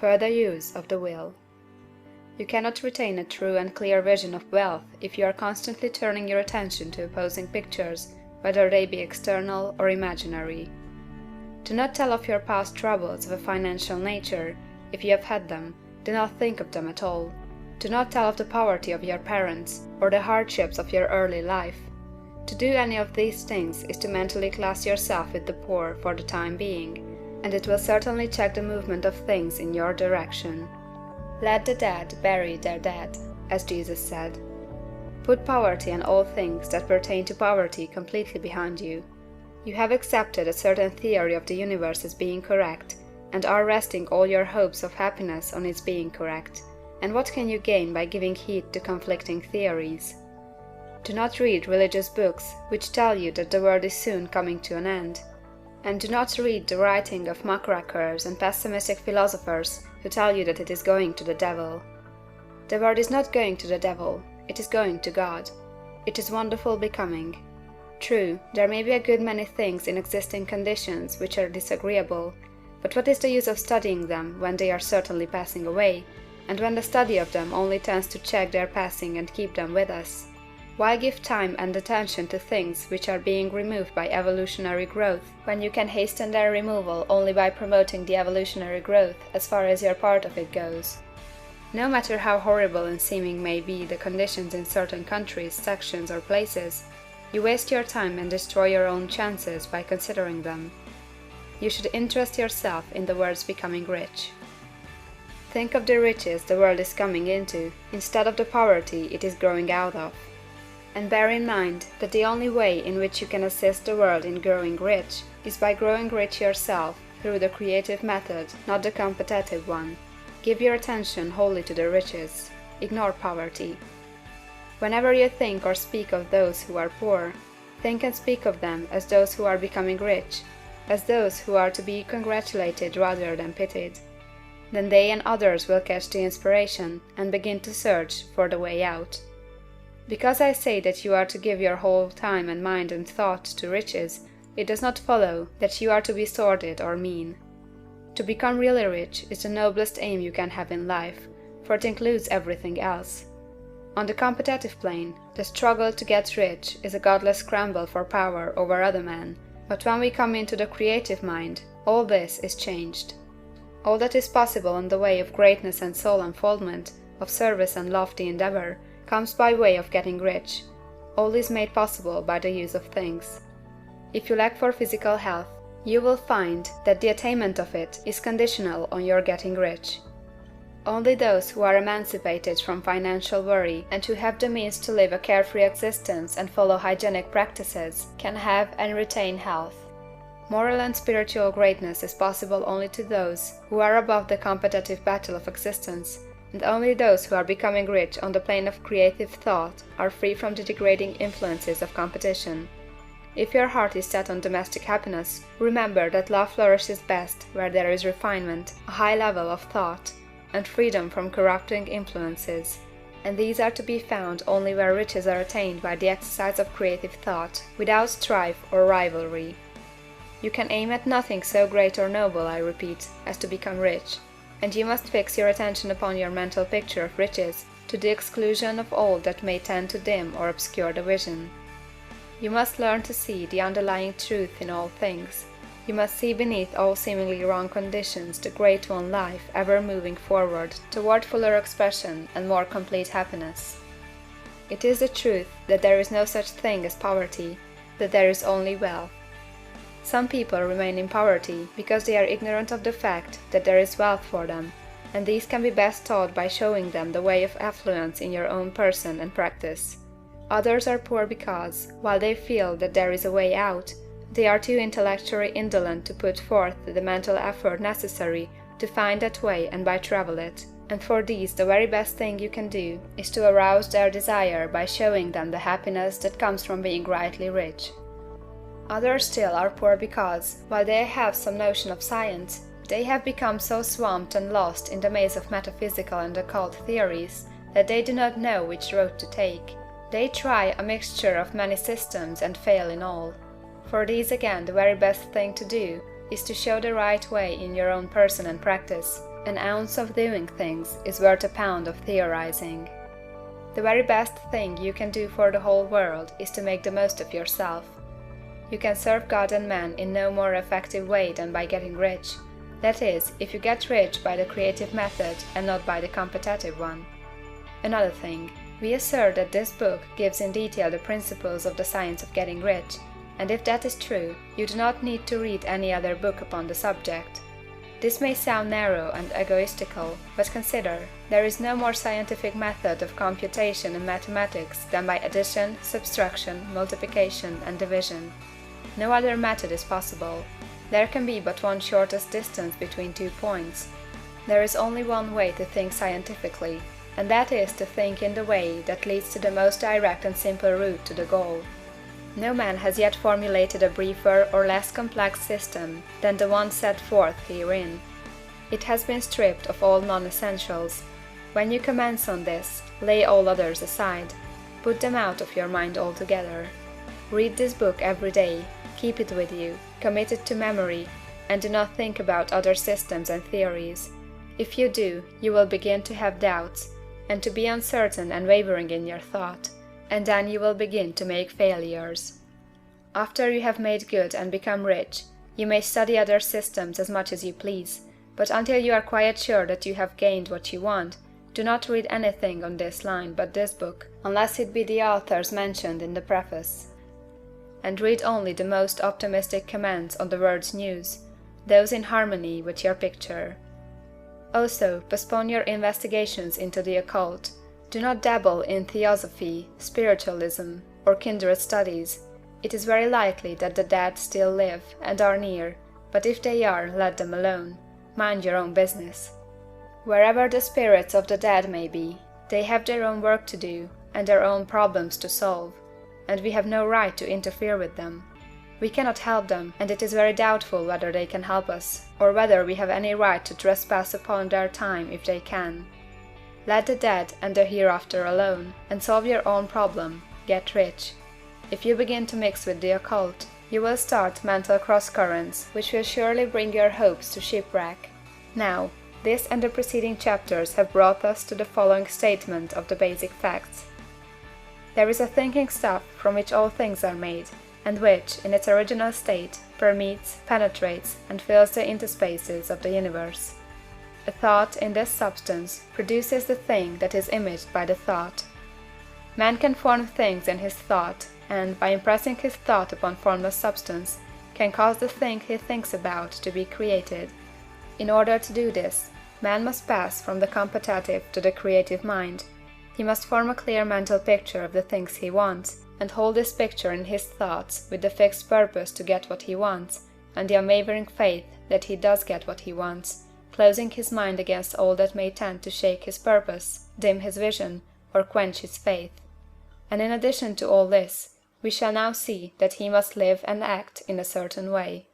further use of the will. You cannot retain a true and clear vision of wealth if you are constantly turning your attention to opposing pictures, whether they be external or imaginary. Do not tell of your past troubles of a financial nature, if you have had them. Do not think of them at all. Do not tell of the poverty of your parents, or the hardships of your early life. To do any of these things is to mentally class yourself with the poor for the time being, and it will certainly check the movement of things in your direction. Let the dead bury their dead, as Jesus said. Put poverty and all things that pertain to poverty completely behind you. You have accepted a certain theory of the universe as being correct, and are resting all your hopes of happiness on its being correct. And what can you gain by giving heed to conflicting theories? Do not read religious books which tell you that the world is soon coming to an end. And do not read the writing of muckrakers and pessimistic philosophers who tell you that it is going to the devil. The world is not going to the devil, it is going to God. It is wonderful becoming. True, there may be a good many things in existing conditions which are disagreeable, but what is the use of studying them when they are certainly passing away, and when the study of them only tends to check their passing and keep them with us? Why give time and attention to things which are being removed by evolutionary growth, when you can hasten their removal only by promoting the evolutionary growth as far as your part of it goes? No matter how horrible in seeming may be the conditions in certain countries, sections, or places, you waste your time and destroy your own chances by considering them. You should interest yourself in the world's becoming rich. Think of the riches the world is coming into, instead of the poverty it is growing out of. And bear in mind that the only way in which you can assist the world in growing rich is by growing rich yourself through the creative method, not the competitive one. Give your attention wholly to the riches. Ignore poverty. Whenever you think or speak of those who are poor, think and speak of them as those who are becoming rich, as those who are to be congratulated rather than pitied. Then they and others will catch the inspiration and begin to search for the way out. Because I say that you are to give your whole time and mind and thought to riches, it does not follow that you are to be sordid or mean. To become really rich is the noblest aim you can have in life, for it includes everything else. On the competitive plane, the struggle to get rich is a godless scramble for power over other men, but when we come into the creative mind, all this is changed. All that is possible in the way of greatness and soul unfoldment, of service and lofty endeavor, comes by way of getting rich. All is made possible by the use of things. If you lack for physical health, you will find that the attainment of it is conditional on your getting rich. Only those who are emancipated from financial worry and who have the means to live a carefree existence and follow hygienic practices can have and retain health. Moral and spiritual greatness is possible only to those who are above the competitive battle of existence, and only those who are becoming rich on the plane of creative thought are free from the degrading influences of competition. If your heart is set on domestic happiness, remember that love flourishes best where there is refinement, a high level of thought, and freedom from corrupting influences, and these are to be found only where riches are attained by the exercise of creative thought, without strife or rivalry. You can aim at nothing so great or noble, I repeat, as to become rich, and you must fix your attention upon your mental picture of riches, to the exclusion of all that may tend to dim or obscure the vision. You must learn to see the underlying truth in all things. You must see beneath all seemingly wrong conditions the great one life ever moving forward toward fuller expression and more complete happiness. It is the truth that there is no such thing as poverty, that there is only wealth. Some people remain in poverty because they are ignorant of the fact that there is wealth for them, and these can be best taught by showing them the way of affluence in your own person and practice. Others are poor because, while they feel that there is a way out, they are too intellectually indolent to put forth the mental effort necessary to find that way and by travel it, and for these the very best thing you can do is to arouse their desire by showing them the happiness that comes from being rightly rich. Others still are poor because, while they have some notion of science, they have become so swamped and lost in the maze of metaphysical and occult theories that they do not know which road to take. They try a mixture of many systems and fail in all. For these again the very best thing to do is to show the right way in your own person and practice, An ounce of doing things is worth a pound of theorizing. The very best thing you can do for the whole world is to make the most of yourself. You can serve God and man in no more effective way than by getting rich. That is, if you get rich by the creative method and not by the competitive one. Another thing, we assert that this book gives in detail the principles of the science of getting rich, and if that is true, you do not need to read any other book upon the subject. This may sound narrow and egoistical, but consider, there is no more scientific method of computation in mathematics than by addition, subtraction, multiplication, and division. No other method is possible. There can be but one shortest distance between 2 points. There is only one way to think scientifically, and that is to think in the way that leads to the most direct and simple route to the goal. No man has yet formulated a briefer or less complex system than the one set forth herein. It has been stripped of all non-essentials. When you commence on this, lay all others aside. Put them out of your mind altogether. Read this book every day, keep it with you, commit it to memory, and do not think about other systems and theories. If you do, you will begin to have doubts, and to be uncertain and wavering in your thought, and then you will begin to make failures. After you have made good and become rich, you may study other systems as much as you please, but until you are quite sure that you have gained what you want, do not read anything on this line but this book, unless it be the authors mentioned in the preface. And read only the most optimistic comments on the world's news, those in harmony with your picture. Also, postpone your investigations into the occult. Do not dabble in theosophy, spiritualism, or kindred studies. It is very likely that the dead still live and are near, but if they are, let them alone. Mind your own business. Wherever the spirits of the dead may be, they have their own work to do and their own problems to solve, and we have no right to interfere with them. We cannot help them, and it is very doubtful whether they can help us, or whether we have any right to trespass upon their time if they can. Let the dead and the hereafter alone, and solve your own problem, get rich. If you begin to mix with the occult, you will start mental cross-currents which will surely bring your hopes to shipwreck. Now, this and the preceding chapters have brought us to the following statement of the basic facts. There is a thinking stuff from which all things are made, and which, in its original state, permeates, penetrates, and fills the interspaces of the universe. A thought in this substance produces the thing that is imaged by the thought. Man can form things in his thought, and, by impressing his thought upon formless substance, can cause the thing he thinks about to be created. In order to do this, man must pass from the competitive to the creative mind. He must form a clear mental picture of the things he wants, and hold this picture in his thoughts with the fixed purpose to get what he wants, and the unwavering faith that he does get what he wants, closing his mind against all that may tend to shake his purpose, dim his vision, or quench his faith. And in addition to all this, we shall now see that he must live and act in a certain way.